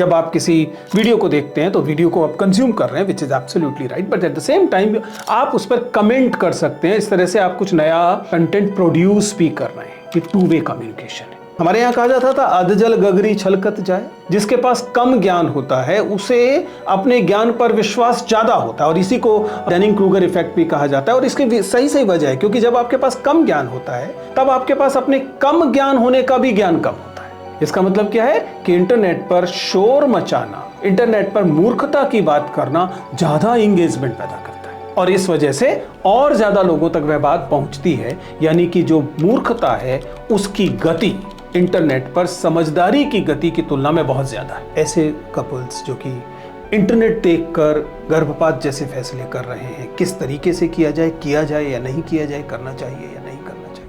जब आप किसी वीडियो को देखते हैं तो वीडियो को आप कंज्यूम कर रहे हैं, which is absolutely right, but at the same time आप उस पर कमेंट कर सकते हैं। इस तरह से आप कुछ नया कंटेंट प्रोड्यूस भी कर रहे हैं। ये टू वे कम्युनिकेशन है। हमारे यहाँ कहा जाता था अधजल गगरी छलकत जाए। जिसके पास कम ज्ञान होता है उसे अपने ज्ञान पर विश्वास ज्यादा होता है, और इसी को डनिंग क्रूगर इफेक्ट भी कहा जाता है। और इसकी सही वजह है, क्योंकि जब आपके पास कम ज्ञान होता है तब आपके पास अपने कम ज्ञान होने का भी ज्ञान कम होता है। इसका मतलब क्या है कि इंटरनेट पर शोर मचाना, इंटरनेट पर मूर्खता की बात करना ज्यादा इंगेजमेंट पैदा करता है, और इस वजह से और ज्यादा लोगों तक वह बात पहुंचती है। यानी कि जो मूर्खता है उसकी गति इंटरनेट पर समझदारी की गति की तुलना में बहुत ज्यादा है। ऐसे कपल्स जो कि इंटरनेट देखकर गर्भपात जैसे फैसले कर रहे हैं, किस तरीके से किया जाए या नहीं किया जाए, करना चाहिए या नहीं करना चाहिए।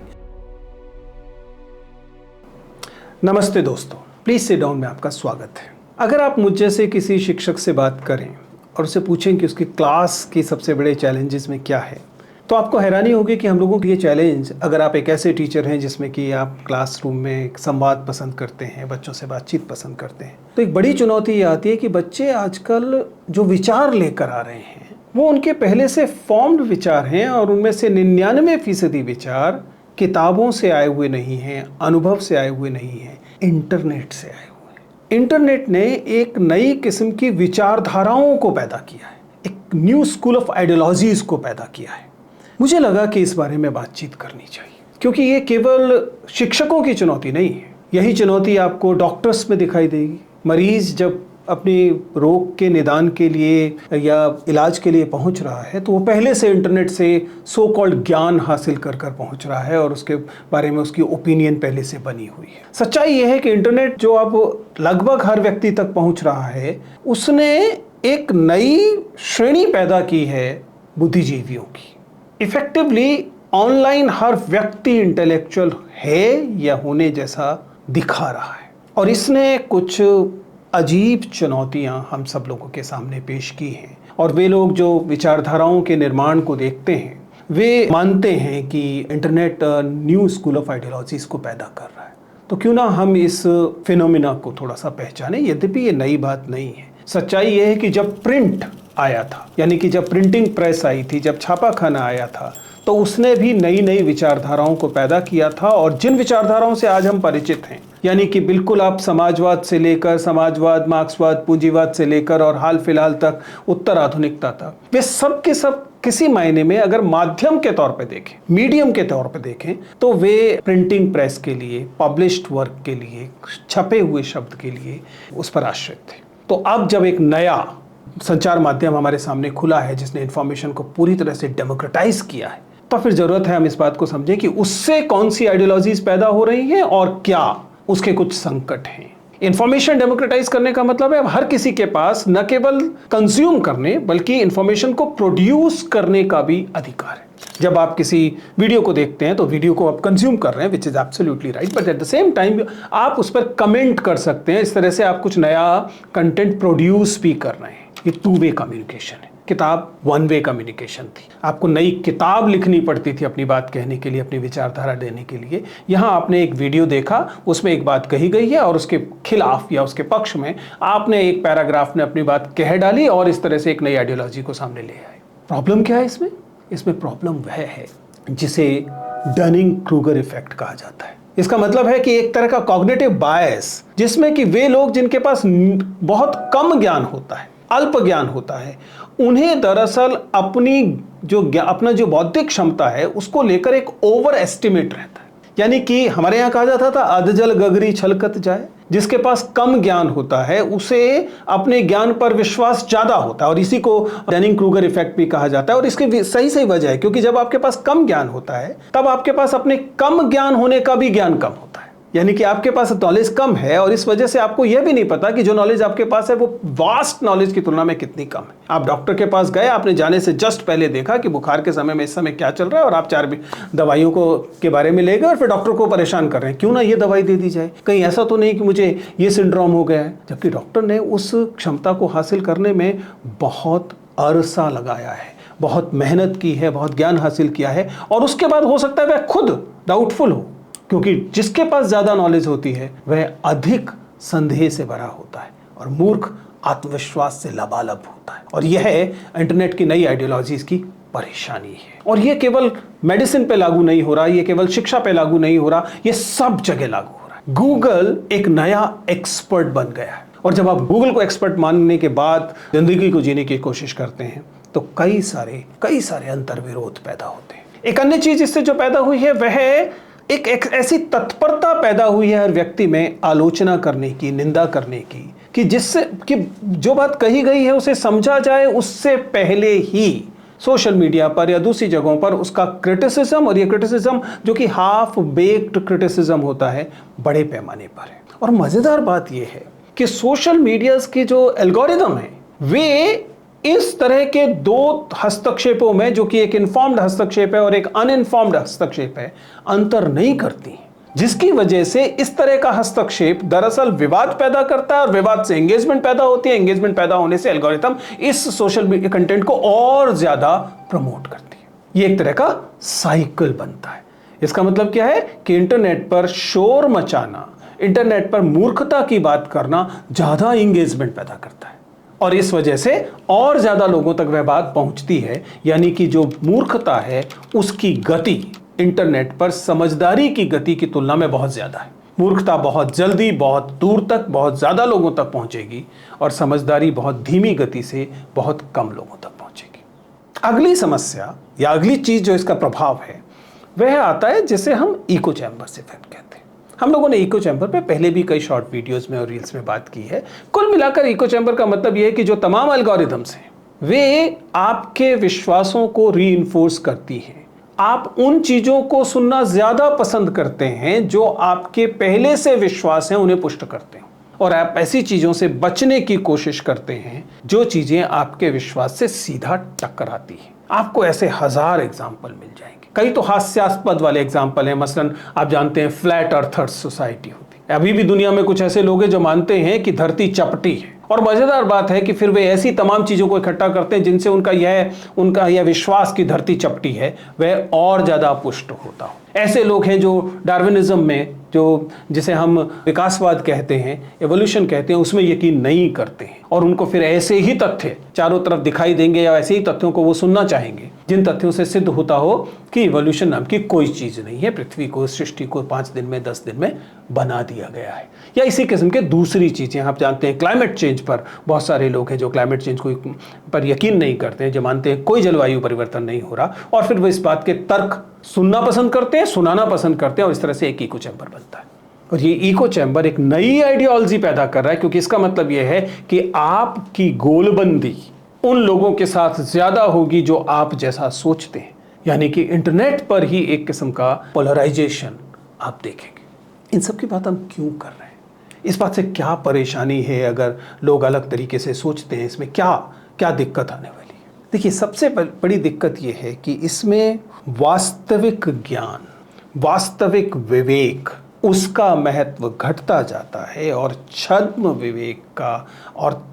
नमस्ते दोस्तों, प्लीज सिट डाउन में आपका स्वागत है। अगर आप मुझ जैसे किसी शिक्षक से बात करें और उससे पूछें कि उसकी क्लास की सबसे बड़े चैलेंजेस में क्या है, तो आपको हैरानी होगी कि हम लोगों के ये चैलेंज, अगर आप एक ऐसे टीचर हैं जिसमें कि आप क्लासरूम में संवाद पसंद करते हैं, बच्चों से बातचीत पसंद करते हैं, तो एक बड़ी चुनौती ये आती है कि बच्चे आजकल जो विचार लेकर आ रहे हैं वो उनके पहले से फॉर्म्ड विचार हैं, और उनमें से 99% विचार किताबों से आए हुए नहीं हैं, अनुभव से आए हुए नहीं हैं, इंटरनेट से आए हुए हैं। इंटरनेट ने एक नई किस्म की विचारधाराओं को पैदा किया है, एक न्यू स्कूल ऑफ आइडियोलॉजीज को पैदा किया है। मुझे लगा कि इस बारे में बातचीत करनी चाहिए, क्योंकि ये केवल शिक्षकों की चुनौती नहीं है। यही चुनौती आपको डॉक्टर्स में दिखाई देगी। मरीज जब अपनी रोग के निदान के लिए या इलाज के लिए पहुंच रहा है तो वो पहले से इंटरनेट से सो कॉल्ड ज्ञान हासिल कर पहुंच रहा है, और उसके बारे में उसकी ओपिनियन पहले से बनी हुई है। सच्चाई ये है कि इंटरनेट जो अब लगभग हर व्यक्ति तक पहुंच रहा है, उसने एक नई श्रेणी पैदा की है बुद्धिजीवियों की। इफेक्टिवली ऑनलाइन हर व्यक्ति इंटेलेक्चुअल है या होने जैसा दिखा रहा है, और इसने कुछ अजीब चुनौतियां हम सब लोगों के सामने पेश की हैं। और वे लोग जो विचारधाराओं के निर्माण को देखते हैं वे मानते हैं कि internet new school of ideologies को पैदा कर रहा है। तो क्यों ना हम इस फिनोमिना को थोड़ा सा पहचानें, यद्यपि ये नई बात नहीं है। सच्चाई ये है कि जब प्रिंट आया था, यानी कि जब प्रिंटिंग प्रेस आई थी, जब छापाखाना आया था, तो उसने भी नई विचारधाराओं को पैदा किया था। और जिन विचारधाराओं से आज हम परिचित हैं, यानी कि बिल्कुल आप समाजवाद से लेकर समाजवाद, मार्क्सवाद, पूंजीवाद से लेकर और हाल फिलहाल तक उत्तर आधुनिकता तक, वे सब के सब किसी मायने में अगर माध्यम के तौर पे देखें, मीडियम के तौर पे देखें, तो वे प्रिंटिंग प्रेस के लिए, पब्लिश्ड वर्क के लिए, छपे हुए शब्द के लिए उस पर आश्रित थे। तो अब जब एक नया संचार माध्यम हमारे सामने खुला है जिसने इंफॉर्मेशन को पूरी तरह से डेमोक्रेटाइज किया है, तो फिर जरूरत है हम इस बात को समझें कि उससे कौन सी आइडियोलॉजीज पैदा हो रही हैं और क्या उसके कुछ संकट हैं। इंफॉर्मेशन डेमोक्रेटाइज करने का मतलब है अब हर किसी के पास न केवल कंज्यूम करने बल्कि इंफॉर्मेशन को प्रोड्यूस करने का भी अधिकार है। जब आप किसी वीडियो को देखते हैं तो वीडियो को आप कंज्यूम कर रहे हैं, which is absolutely right, but at the same time आप उस पर कमेंट कर सकते हैं। इस तरह से आप कुछ नया कंटेंट प्रोड्यूस भी कर रहे हैं। ये टू वे कम्युनिकेशन है। किताब वन वे कम्युनिकेशन थी। आपको नई किताब लिखनी पड़ती थी अपनी बात कहने के लिए, अपनी विचारधारा देने के लिए। यहाँ आपने एक वीडियो देखा, उसमें एक बात कही गई है और उसके खिलाफ या उसके पक्ष में आपने एक पैराग्राफ में अपनी बात कह डाली और इस तरह से एक नई आइडियोलॉजी को सामने ले आए। प्रॉब्लम क्या है इसमें? इसमें प्रॉब्लम वह है जिसे डनिंग क्रूगर इफेक्ट कहा जाता है। इसका मतलब है कि एक तरह का कॉग्निटिव बायस, जिसमें कि वे लोग जिनके पास बहुत कम ज्ञान होता है, अल्प ज्ञान होता है, उन्हें दरअसल अपना जो बौद्धिक क्षमता है उसको लेकर एक ओवर एस्टिमेट रहता है। यानी कि हमारे यहाँ कहा जाता था अधजल गगरी छलकत जाए। जिसके पास कम ज्ञान होता है उसे अपने ज्ञान पर विश्वास ज्यादा होता है, और इसी को डनिंग क्रूगर इफेक्ट भी कहा जाता है। और इसकी सही वजह है, क्योंकि जब आपके पास कम ज्ञान होता है तब आपके पास अपने कम ज्ञान होने का भी ज्ञान कम होता है। यानी कि आपके पास नॉलेज कम है, और इस वजह से आपको यह भी नहीं पता कि जो नॉलेज आपके पास है वो वास्ट नॉलेज की तुलना में कितनी कम है। आप डॉक्टर के पास गए, आपने जाने से जस्ट पहले देखा कि बुखार के समय में इस समय क्या चल रहा है, और आप 4 दवाइयों के बारे में ले गए और फिर डॉक्टर को परेशान कर रहे हैं, क्यों ना ये दवाई दे दी जाए, कहीं ऐसा तो नहीं कि मुझे ये सिंड्रोम हो गया है। जबकि डॉक्टर ने उस क्षमता को हासिल करने में बहुत अरसा लगाया है, बहुत मेहनत की है, बहुत ज्ञान हासिल किया है, और उसके बाद हो सकता है वह खुद डाउटफुल हो, क्योंकि जिसके पास ज्यादा नॉलेज होती है वह अधिक संदेह से भरा होता है, और मूर्ख आत्मविश्वास से लबालब होता है। और यह है इंटरनेट की नई आइडियोलॉजीज की परेशानी है। और ये केवल मेडिसिन पे लागू नहीं हो रहा, ये केवल शिक्षा पे लागू नहीं हो रहा, ये सब जगह लागू हो रहा है। गूगल एक नया एक्सपर्ट बन गया है, और जब आप गूगल को एक्सपर्ट मानने के बाद जिंदगी को जीने की कोशिश करते हैं तो कई सारे अंतर्विरोध पैदा होते हैं। एक अन्य चीज इससे जो पैदा हुई है वह एक ऐसी तत्परता पैदा हुई है हर व्यक्ति में आलोचना करने की, निंदा करने की, कि जिससे कि जो बात कही गई है उसे समझा जाए उससे पहले ही सोशल मीडिया पर या दूसरी जगहों पर उसका क्रिटिसिज्म, और ये क्रिटिसिज्म जो कि हाफ बेक्ड क्रिटिसिज्म होता है, बड़े पैमाने पर है। और मजेदार बात यह है कि सोशल मीडिया की जो एल्गोरिदम है वे इस तरह के दो हस्तक्षेपों में, जो कि एक इन्फॉर्म्ड हस्तक्षेप है और एक अनइन्फॉर्म्ड हस्तक्षेप है, अंतर नहीं करती, जिसकी वजह से इस तरह का हस्तक्षेप दरअसल विवाद पैदा करता है और विवाद से एंगेजमेंट पैदा होती है। एंगेजमेंट पैदा होने से एल्गोरिथम इस सोशल मीडिया कंटेंट को और ज्यादा प्रमोट करती है। ये एक तरह का साइकिल बनता है। इसका मतलब क्या है कि इंटरनेट पर शोर मचाना, इंटरनेट पर मूर्खता की बात करना ज्यादा एंगेजमेंट पैदा करता है, और इस वजह से और ज्यादा लोगों तक वह बात पहुंचती है। यानी कि जो मूर्खता है उसकी गति इंटरनेट पर समझदारी की गति की तुलना में बहुत ज्यादा है। मूर्खता बहुत जल्दी, बहुत दूर तक, बहुत ज्यादा लोगों तक पहुंचेगी, और समझदारी बहुत धीमी गति से बहुत कम लोगों तक पहुंचेगी। अगली समस्या या अगली चीज जो इसका प्रभाव है वह आता है जिसे हम इको चैम्बर इफेक्ट कहते हैं। हम लोगों ने इको चैम्बर पे पहले भी कई शॉर्ट वीडियोस में और रील्स में बात की है। कुल मिलाकर इको चैम्बर का मतलब यह है कि जो तमाम एल्गोरिदम्स हैं वे आपके विश्वासों को रीइंफोर्स करती हैं। आप उन चीजों को सुनना ज्यादा पसंद करते हैं जो आपके पहले से विश्वास हैं उन्हें पुष्ट करते हैं, और आप ऐसी चीजों से बचने की कोशिश करते हैं जो चीजें आपके विश्वास से सीधा टकराती हैं। आपको ऐसे हजार एग्जाम्पल मिल जाएंगे। कई तो हास्यास्पद वाले एग्जाम्पल हैं। मसलन आप जानते हैं फ्लैट अर्थर्स सोसाइटी होती है। अभी भी दुनिया में कुछ ऐसे लोग हैं जो मानते हैं कि धरती चपटी है, और मजेदार बात है कि फिर वे ऐसी तमाम चीजों को इकट्ठा करते हैं जिनसे उनका यह विश्वास की धरती चपटी है वह और ज्यादा पुष्ट होता हो। ऐसे लोग हैं जो डार्विनिज्म में, जो जिसे हम विकासवाद कहते हैं, एवोल्यूशन कहते हैं, उसमें यकीन नहीं करते हैं, और उनको फिर ऐसे ही तथ्य चारों तरफ दिखाई देंगे या ऐसे ही तथ्यों को वो सुनना चाहेंगे जिन तथ्यों से सिद्ध होता हो कि इवोल्यूशन नाम की कोई चीज नहीं है, पृथ्वी को, सृष्टि को 5 दिन में 10 दिन में बना दिया गया है। या इसी किस्म के दूसरी चीजें आप जानते हैं, क्लाइमेट चेंज पर बहुत सारे लोग हैं जो क्लाइमेट चेंज को पर यकीन नहीं करते हैं, जो मानते हैं कोई जलवायु परिवर्तन नहीं हो रहा, और फिर वो इस बात के तर्क सुनना पसंद करते हैं, सुनाना पसंद करते हैं, और इस तरह से एक इको चैम्बर बनता है। और ये इको चैम्बर एक नई आइडियोलॉजी पैदा कर रहा है, क्योंकि इसका मतलब यह है कि आपकी गोलबंदी उन लोगों के साथ ज्यादा होगी जो आप जैसा सोचते हैं। यानी कि इंटरनेट पर ही एक किस्म का पोलराइजेशन आप देखेंगे। इन सब की बात हम क्यों कर रहे हैं? इस बात से क्या परेशानी है अगर लोग अलग तरीके से सोचते हैं? इसमें क्या दिक्कत आने वाली है? देखिए, सबसे बड़ी दिक्कत यह है कि इसमें वास्तविक ज्ञान, वास्तविक विवेक, उसका महत्व घटता जाता है, और छद्म विवेक का और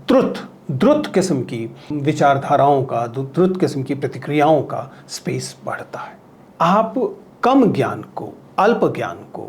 द्रुत किस्म की विचारधाराओं का, द्रुत किस्म की प्रतिक्रियाओं का स्पेस बढ़ता है। आप कम ज्ञान को, अल्प ज्ञान को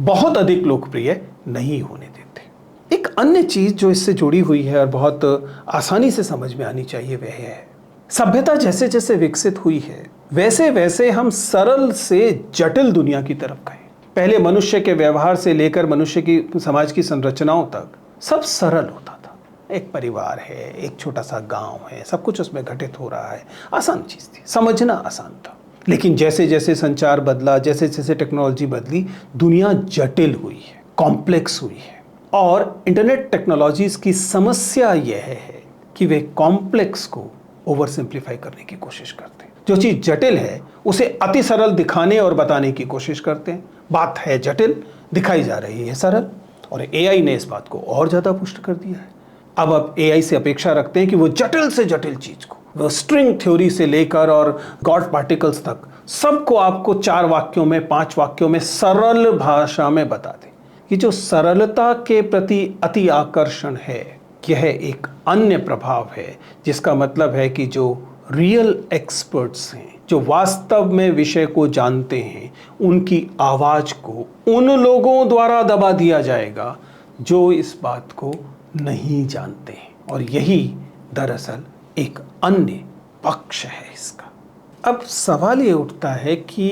बहुत अधिक लोकप्रिय नहीं होने देते। एक अन्य चीज जो इससे जुड़ी हुई है और बहुत आसानी से समझ में आनी चाहिए वह है, सभ्यता जैसे जैसे विकसित हुई है वैसे वैसे हम सरल से जटिल दुनिया की तरफ गए। पहले मनुष्य के व्यवहार से लेकर मनुष्य की समाज की संरचनाओं तक सब सरल होता था। एक परिवार है, एक छोटा सा गांव है, सब कुछ उसमें घटित हो रहा है, आसान चीज थी, समझना आसान था। लेकिन जैसे जैसे संचार बदला, जैसे जैसे टेक्नोलॉजी बदली, दुनिया जटिल हुई है, कॉम्प्लेक्स हुई है। और इंटरनेट टेक्नोलॉजीज की समस्या यह है कि वे कॉम्प्लेक्स को ओवर सिंप्लीफाई करने की कोशिश करते हैं। जो चीज जटिल है उसे अति सरल दिखाने और बताने की कोशिश करते हैं। बात है जटिल, दिखाई जा रही है सरल, और एआई ने इस बात को और ज्यादा पुष्ट कर दिया है। अब आप एआई से अपेक्षा रखते हैं कि वो जटिल से जटिल चीज को, वो स्ट्रिंग थ्योरी से लेकर और गॉड पार्टिकल्स तक सबको आपको 4 वाक्यों में, 5 वाक्यों में सरल भाषा में बता दें। कि जो सरलता के प्रति अति आकर्षण है, यह एक अन्य प्रभाव है, जिसका मतलब है कि जो रियल एक्सपर्ट्स हैं, जो वास्तव में विषय को जानते हैं, उनकी आवाज को उन लोगों द्वारा दबा दिया जाएगा जो इस बात को नहीं जानते हैं, और यही दरअसल एक अन्य पक्ष है इसका। अब सवाल ये उठता है कि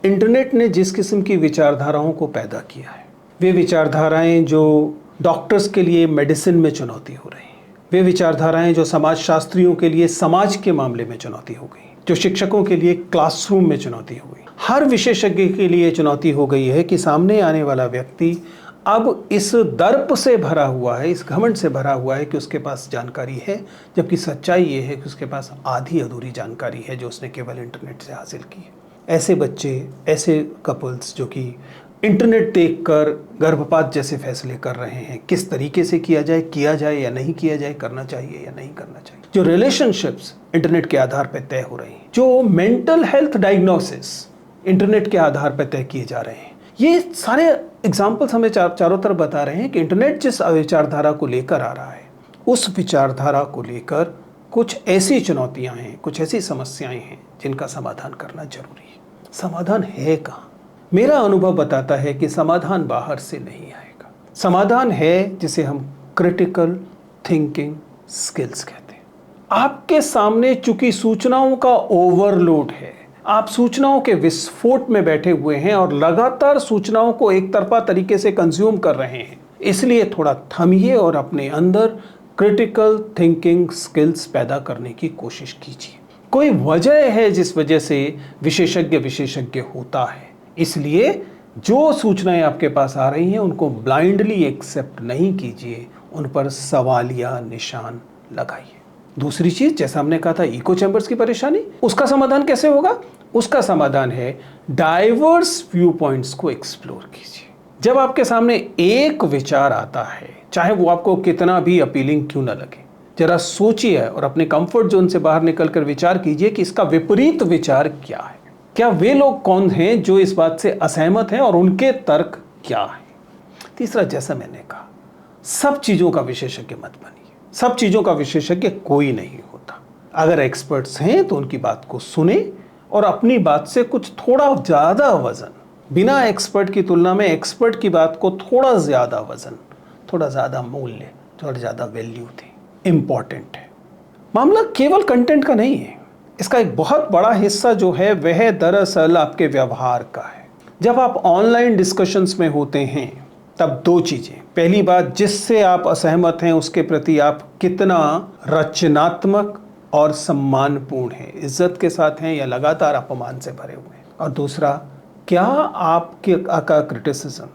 इंटरनेट ने जिस किस्म की विचारधाराओं को पैदा किया है, वे विचारधाराएं जो डॉक्टर्स के लिए मेडिसिन में चुनौती हो रही हैं, वे विचारधाराएं जो समाजशास्त्रियों के लिए समाज के मामले में चुनौती हो गई, जो शिक्षकों के लिए क्लासरूम में चुनौती हो गई, हर विशेषज्ञ के लिए चुनौती हो गई है कि सामने आने वाला व्यक्ति अब इस दर्प से भरा हुआ है, इस घमंड से भरा हुआ है कि उसके पास जानकारी है, जबकि सच्चाई ये है कि उसके पास आधी अधूरी जानकारी है जो उसने केवल इंटरनेट से हासिल की है। ऐसे बच्चे, ऐसे कपल्स जो कि इंटरनेट देखकर गर्भपात जैसे फैसले कर रहे हैं, किस तरीके से किया जाए या नहीं किया जाए, करना चाहिए या नहीं करना चाहिए, जो रिलेशनशिप्स इंटरनेट के आधार पर तय हो रही हैं, जो मेंटल हेल्थ डायग्नोसिस इंटरनेट के आधार पर तय किए जा रहे हैं, ये सारे एग्जाम्पल्स हमें चारों तरफ बता रहे हैं कि इंटरनेट जिस विचारधारा को लेकर आ रहा है, उस विचारधारा को लेकर कुछ ऐसी चुनौतियां हैं, कुछ ऐसी समस्याएं हैं जिनका समाधान करना जरूरी है। समाधान है कहाँ? मेरा अनुभव बताता है कि समाधान बाहर से नहीं आएगा। समाधान है जिसे हम क्रिटिकल थिंकिंग स्किल्स कहते हैं। आपके सामने चूंकि सूचनाओं का ओवरलोड है, आप सूचनाओं के विस्फोट में बैठे हुए हैं और लगातार सूचनाओं को एक तरफा तरीके से कंज्यूम कर रहे हैं, इसलिए थोड़ा थमिए और अपने अंदर क्रिटिकल थिंकिंग स्किल्स पैदा करने की कोशिश कीजिए। कोई वजह है जिस वजह से विशेषज्ञ होता है, इसलिए जो सूचनाएं आपके पास आ रही हैं उनको ब्लाइंडली एक्सेप्ट नहीं कीजिए, उन पर सवालिया निशान लगाइए। दूसरी चीज, जैसा हमने कहा था इको चैम्बर्स की परेशानी, उसका समाधान कैसे होगा? उसका समाधान है डाइवर्स व्यू पॉइंट्स को एक्सप्लोर कीजिए। जब आपके सामने एक विचार आता है, चाहे वो आपको कितना भी अपीलिंग क्यों ना लगे, जरा सोचिए और अपने कंफर्ट जोन से बाहर निकलकर विचार कीजिए कि इसका विपरीत विचार क्या है। क्या वे लोग कौन हैं जो इस बात से असहमत हैं और उनके तर्क क्या है? तीसरा, जैसा मैंने कहा, सब चीजों का विशेषज्ञ मत बनिए। सब चीजों का विशेषज्ञ कोई नहीं होता। अगर एक्सपर्ट्स हैं तो उनकी बात को सुने और अपनी बात से कुछ थोड़ा ज्यादा वजन, बिना एक्सपर्ट की तुलना में एक्सपर्ट की बात को थोड़ा ज्यादा वजन, थोड़ा ज्यादा मूल्य, थोड़ा ज्यादा वैल्यू दें। इंपॉर्टेंट है। मामला केवल कंटेंट का नहीं है, इसका एक बहुत बड़ा हिस्सा जो है वह दरअसल आपके व्यवहार का है। जब आप ऑनलाइन डिस्कशंस में होते हैं तब दो चीजें, पहली बात, जिससे आप असहमत हैं उसके प्रति आप कितना रचनात्मक और सम्मानपूर्ण हैं, इज्जत के साथ हैं या लगातार अपमान से भरे हुए हैं, और दूसरा, क्या आपके क्रिटिसिज्म,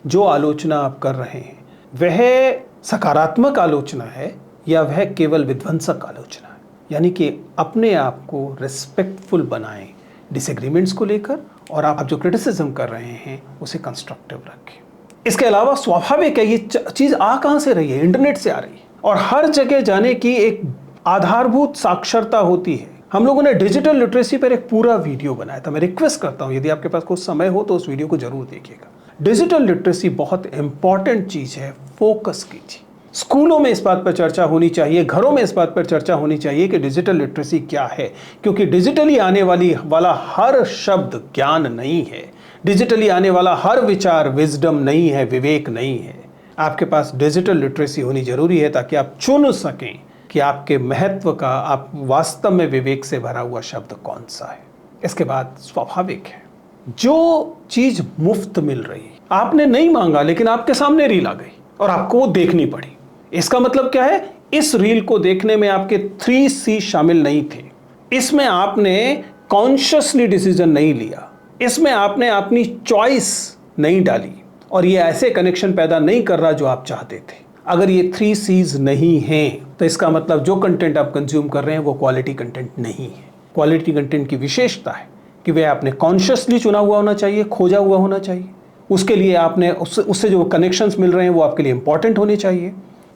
जो आलोचना आप कर रहे हैं, वह सकारात्मक आलोचना है या वह केवल विध्वंसक आलोचना है। यानी कि अपने आप को रिस्पेक्टफुल बनाएं डिसएग्रीमेंट्स को लेकर, और आप जो क्रिटिसिज्म कर रहे हैं उसे कंस्ट्रक्टिव रखें। इसके अलावा स्वाभाविक है, ये चीज आ कहां से रही है? इंटरनेट से आ रही है, और हर जगह जाने की एक आधारभूत साक्षरता होती है। हम लोगों ने डिजिटल लिटरेसी पर एक पूरा वीडियो बनाया था। मैं रिक्वेस्ट करता हूं, यदि आपके पास कुछ समय हो तो उस वीडियो को जरूर देखिएगा। डिजिटल लिटरेसी बहुत इंपॉर्टेंट चीज है, फोकस कीजिए। स्कूलों में इस बात पर चर्चा होनी चाहिए, घरों में इस बात पर चर्चा होनी चाहिए कि डिजिटल लिटरेसी क्या है, क्योंकि डिजिटली आने वाला हर शब्द ज्ञान नहीं है, डिजिटली आने वाला हर विचार विजडम नहीं है, विवेक नहीं है। आपके पास डिजिटल लिटरेसी होनी जरूरी है ताकि आप चुन सकें कि आपके महत्व का, आप वास्तव में विवेक से भरा हुआ शब्द कौन सा है। इसके बाद स्वाभाविक है, जो चीज मुफ्त मिल रही है, आपने नहीं मांगा लेकिन आपके सामने रील आ गई और आपको वो देखनी पड़ी, इसका मतलब क्या है? इस रील को देखने में आपके 3C शामिल नहीं थे। इसमें आपने कॉन्शियसली डिसीजन नहीं लिया, इसमें आपने अपनी चॉइस नहीं डाली, और ये ऐसे कनेक्शन पैदा नहीं कर रहा जो आप चाहते थे। अगर ये 3Cs नहीं हैं तो इसका मतलब जो कंटेंट आप कंज्यूम कर रहे हैं वो क्वालिटी कंटेंट नहीं है। क्वालिटी कंटेंट की विशेषता है कि वह आपने कॉन्शियसली चुना हुआ होना चाहिए, खोजा हुआ होना चाहिए, उसके लिए आपने उससे जो कनेक्शंस मिल रहे हैं वो आपके लिए इंपॉर्टेंट होने चाहिए,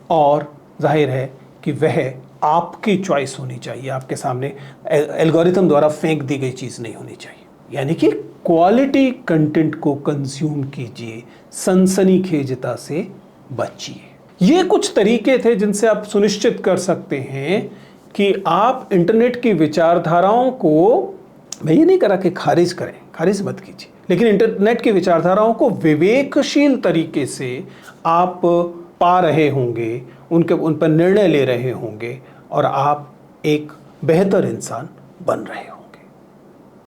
और जाहिर है कि वह आपकी चॉइस होनी चाहिए, आपके सामने एल्गोरिथम द्वारा फेंक दी गई चीज़ नहीं होनी चाहिए। यानी कि क्वालिटी कंटेंट को कंज्यूम कीजिए, सनसनीखेजता से बचिए। ये कुछ तरीके थे जिनसे आप सुनिश्चित कर सकते हैं कि आप इंटरनेट की विचारधाराओं को, मैं ये नहीं करा कि खारिज करें, खारिज मत कीजिए, लेकिन इंटरनेट की विचारधाराओं को विवेकशील तरीके से आप पा रहे होंगे, उन पर निर्णय ले रहे होंगे और आप एक बेहतर इंसान बन रहे हो।